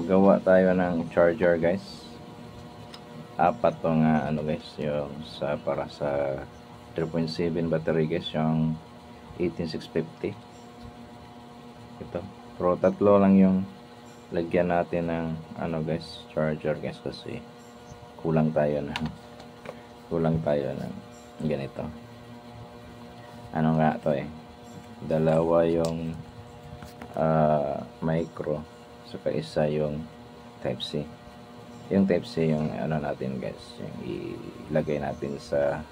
Gawa tayo ng charger guys. Apat tong ano guys, yung para sa 3.7 battery guys, yung 18650 ito. Pero tatlo lang yung lagyan natin ng ano guys, charger guys, kasi kulang tayo ng ganito. Ano nga to dalawa yung micro, saka isa yung type C. Yung type C yung ano natin guys, yung ilagay natin sa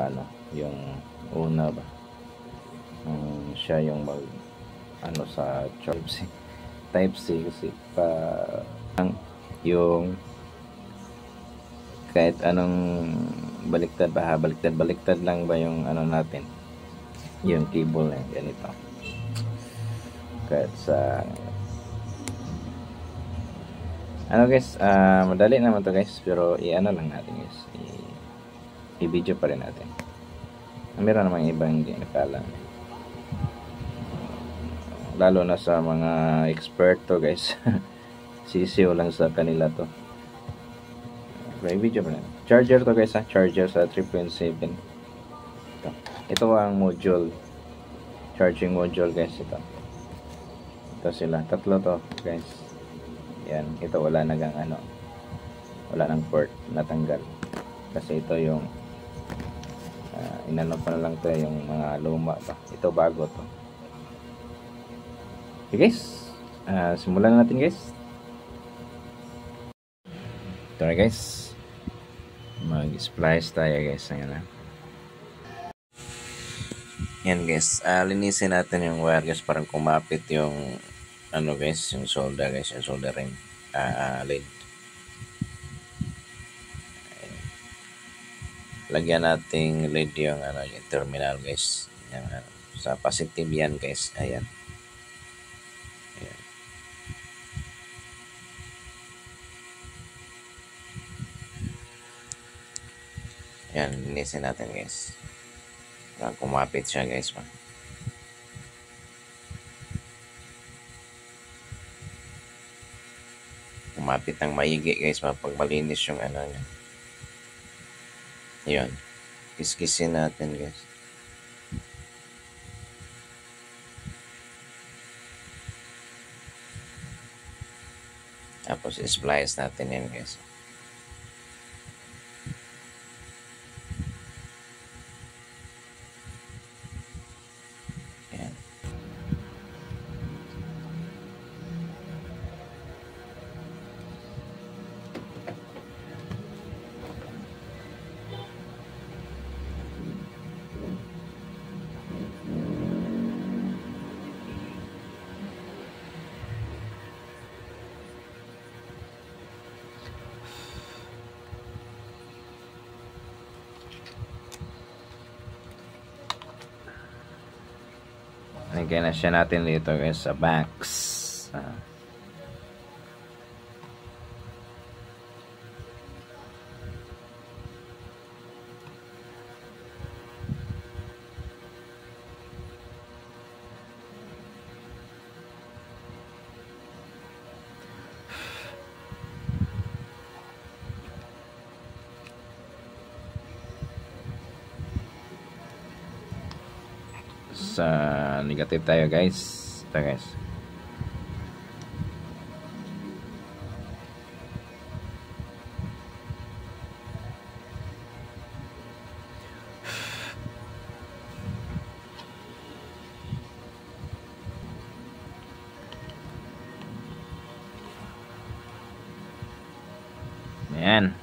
ano, yung una ba, siya yung mag ano sa type C kasi pa yung kahit anong baliktad lang ba yung ano natin, yung cable na ganito, kahit sa ano guys, madali naman to guys, pero i-ano lang natin guys, i-video pa rin natin. Meron namang ibang hindi nakala, lalo na sa mga expert to guys. Sisiw lang sa kanila to. Okay, video pa rin. Charger to guys, charger sa 3.7. Ito ang module, charging module guys. Ito sila, tatlo to guys. Yan, ito wala nagang ano, wala nang port, natanggal kasi ito yung inano pa na lang to, yung mga luma pa. Ito bago to. Okay guys, simulan na natin guys. Ito na guys, mag-splice tayo guys. Yan guys, linisin natin yung wire guys para kumapit yung ano guys, yung solder guys, yung soldering lead. Lagyan nating lead yung ano, yung terminal guys. Yan, sa positive yan guys. Ayan. Ayan. Yan, linisin natin guys. Kumapit siya guys pa. Kumapit ng maigi guys pa pag malinis yung ano niya. Yun. Kiskisin natin guys. Tapos splice natin yan guys. Yan. Lagyan na siya natin dito guys sa box. Sa negative tayo guys. Ito guys. Ayan.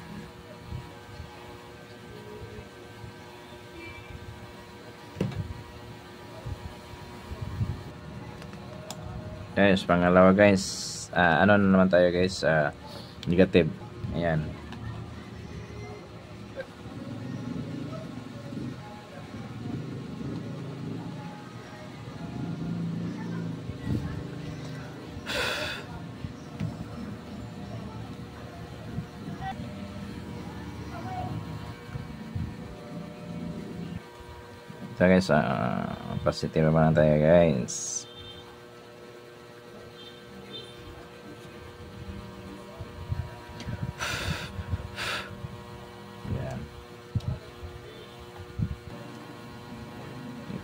Guys, pangalawa guys, ano na naman tayo guys, negative. Ayan. So guys, positive naman tayo guys.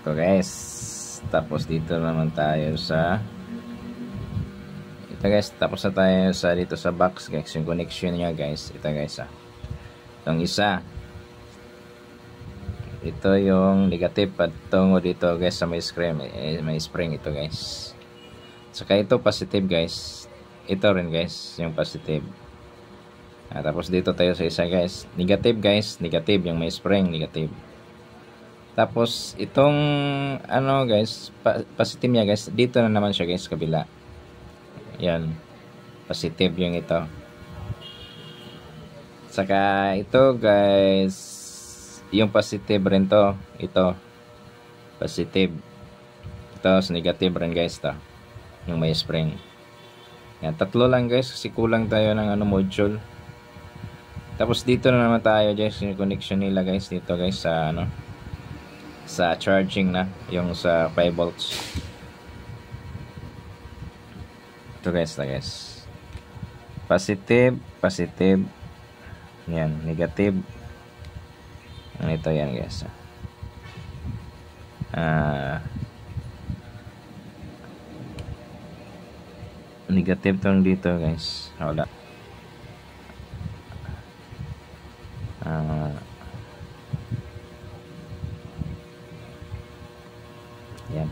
ito guys. Tapos dito naman tayo sa ito guys, tapos na tayo sa dito sa box guys, yung connection niya guys. Ito guys itong isa, ito yung negative patungo dito guys sa may spring, may spring ito guys. Saka ito positive guys, ito rin guys yung positive. Tapos dito tayo sa isa guys, negative guys, negative yung may spring, negative. Tapos itong ano guys, positive niya guys, dito na naman siya guys, kabila. Yan, positive yung ito. Saka ito guys, yung positive rin to, ito positive, ito negative rin guys to, yung may spring. Yan, tatlo lang guys kasi kulang tayo ng ano module. Tapos dito na naman tayo guys, yung connection nila guys dito guys sa ano, sa charging na, yung sa 5 volts. Ito guys, positive, positive. Yan, negative. Ito yan guys. Negative tong dito guys. Wala. Yan.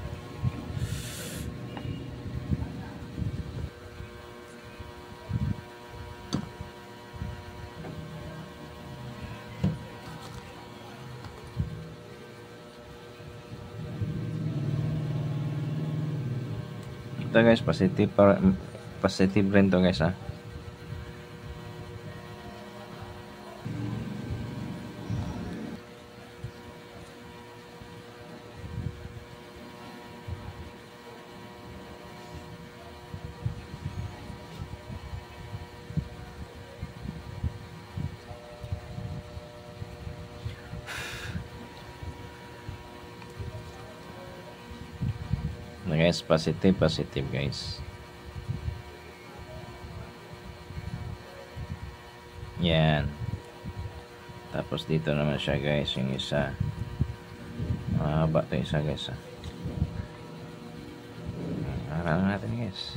Ito guys, positive rin to guys guys, positive guys. Yan. Tapos dito naman siya guys, yung isa. Mahaba to isa guys Aralan natin guys.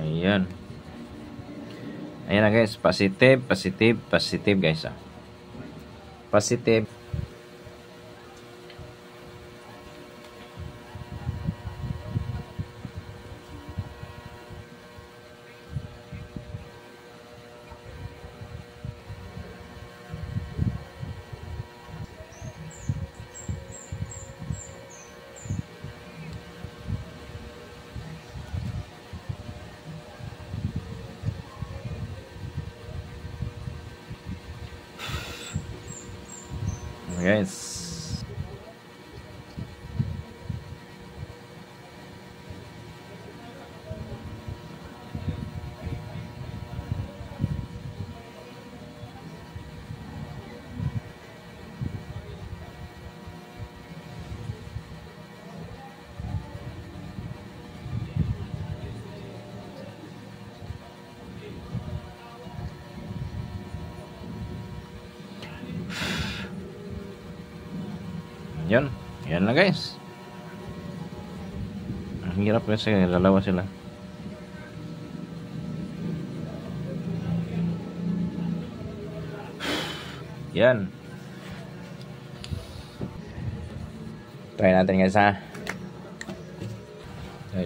Ayan. Ayan na guys, positive guys positive. Guys, yan na guys. Ang hirap kasi lalawa sila. Yan. Try natin guys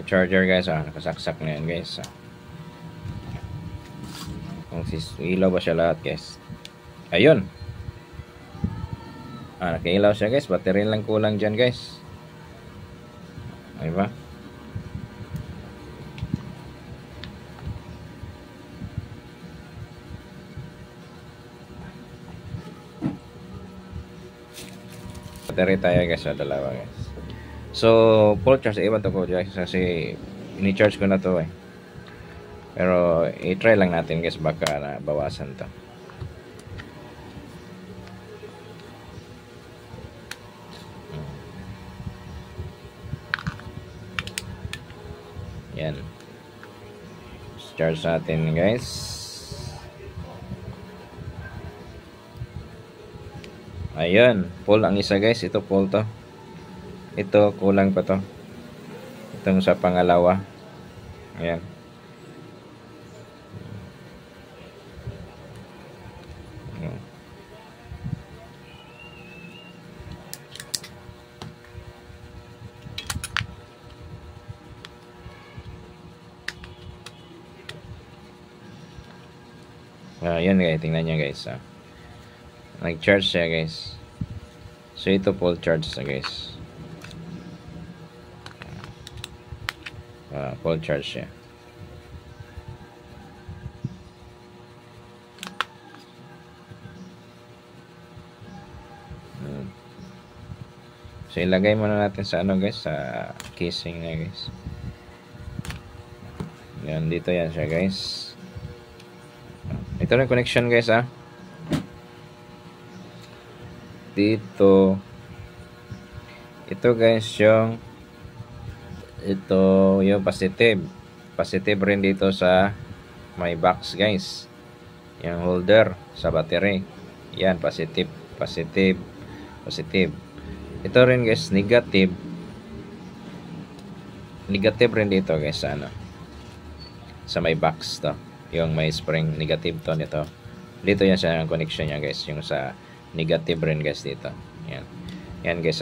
charger guys nakasaksak na yan guys Kung ilaw ba siya lahat guys. Ayun. Nakailaw siya guys, battery lang kulang dyan guys. Diba? Battery tayo guys dalawa guys. So full charge, iwan to ko guys kasi ini-charge ko na to Pero i-try lang natin guys, baka na bawasan to. Yan. Charge natin guys. Ayun, full ang isa guys. Ito full to. Ito kulang pa to. Itong sa pangalawa. Ayan. Yan guys, tingnan nyo guys. Nag-charge siya guys. So ito full charge na guys. Full charge siya. So ilagay muna natin sa ano guys, sa casing na guys. Yan, dito yan siya guys. Ito na connection guys dito. Ito guys yung positive rin dito sa may box guys. Yung holder sa battery. Yan, positive. Ito rin guys, negative rin dito guys sa may box to. Yung may spring, negative to nito. Dito yan siya ang connection niya guys, yung sa negative rin guys dito. Yan guys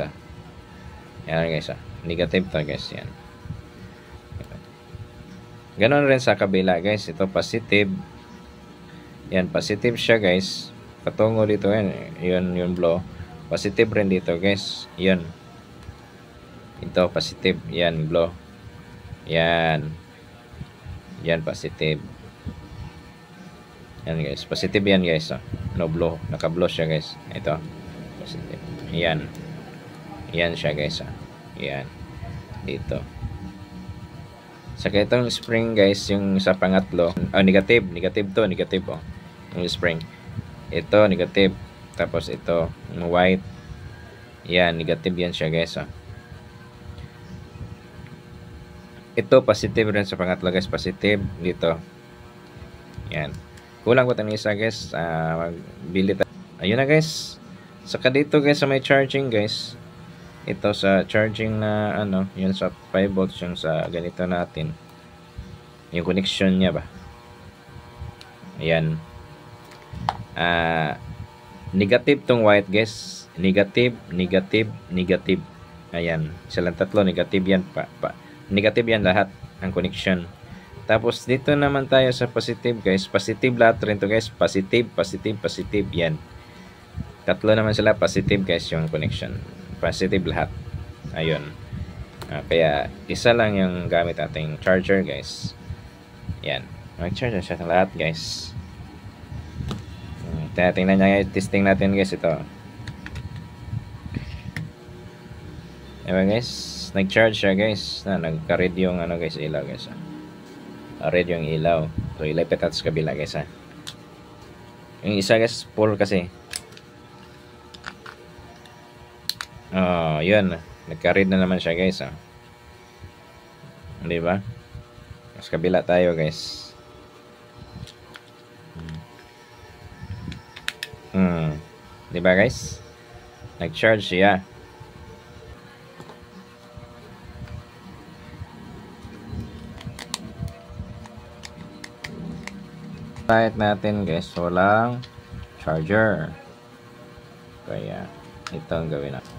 yan guys negative to guys. Yan, ganon rin sa kabila guys. Ito positive. Yan, positive siya guys, patungo dito. Yan yung blow, positive rin dito guys. Yun, ito positive. Yan, blow. Yan positive. Yan guys, positive yan guys. No blow, naka-blow siya guys. Ito positive. Yan siya guys. Yan dito. Saka itong spring guys, yung sa pangatlo, negative to, yung spring. Ito negative, tapos ito yung white. Yan, negative yan siya guys. Ito positive rin sa pangatlo guys, positive dito. Yan, kulang ko tayong isa guys. Magbili tayo. Ayun na guys. Saka dito guys sa may charging guys, ito sa charging na yun sa 5 volts, yung sa ganito natin, yung connection niya ba. Ayan, negative tong white guys. Negative. Ayan, silang tatlo negative yan negative yan lahat ang connection. Tapos dito naman tayo sa positive guys. Positive lahat rin to guys. Positive. Yan, tatlo naman sila positive guys yung connection. Positive lahat. Ayun. Kaya isa lang yung gamit nating charger guys. Yan, mag-charge siya sa lahat guys. Tingnan nyo, testing natin guys ito. Ewan guys, nag-charge siya guys. Nagka-red yung guys, ilaw guys. Red yung ilaw. So ilapit natin sa kabila guys. Yung isa guys, full kasi. Yun. Nagka-red na naman siya guys. Diba? Sa kabila tayo guys. Diba guys? Nag-charge siya. Light natin guys, walang charger. Kaya ito ang gawin natin.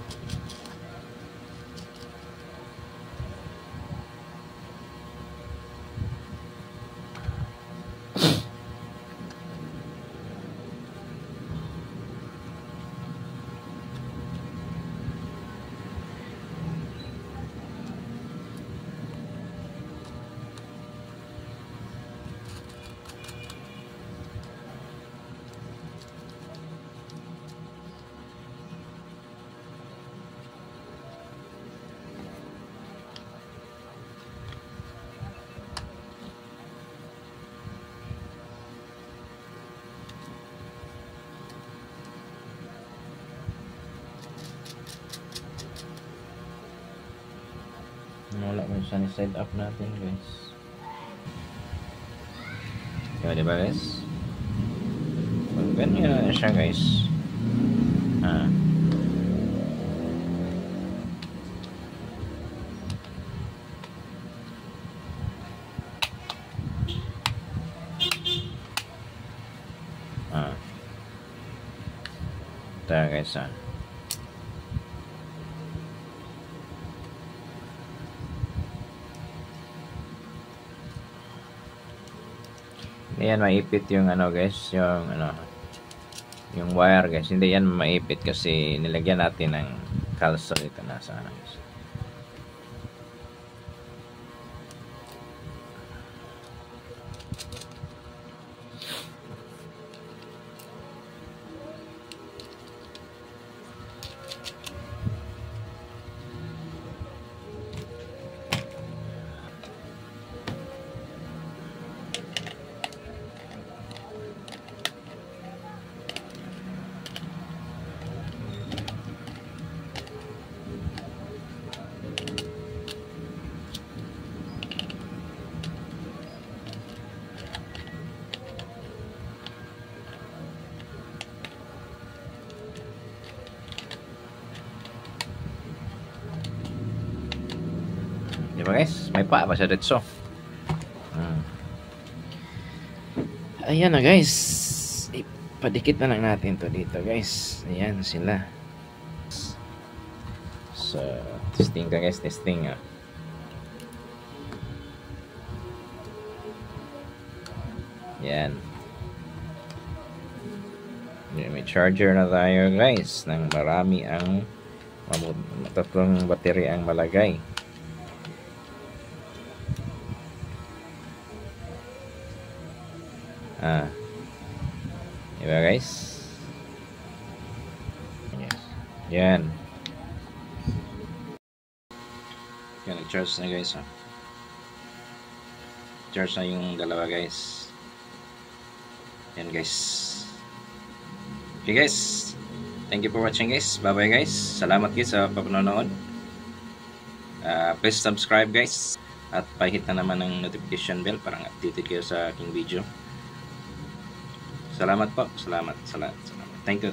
wala mo sunny side up natin guys. Diba guys? Pag ganyan na siya guys. Ito guys Hindi yan maipit yung guys, yung wire guys. Hindi yan maipit kasi nilagyan natin ng calcium dito nasa guys. Diba guys? May pa siya dito. Ayan na guys. Ipadikit na lang natin to dito guys. Ayan sila. So, testing ka guys. Testing Ayan. May charger na tayo guys. Nang marami ang tatlong battery ang malagay. Diba guys? Yan. Yan, nag-charge na guys Charge na yung dalawa guys. Yan guys. Okay guys, thank you for watching guys. Bye bye guys. Salamat guys sa panonood. Please subscribe guys. At pahit na naman ng notification bell para updated kayo sa aking video. Salamat po. Salamat. Thank you.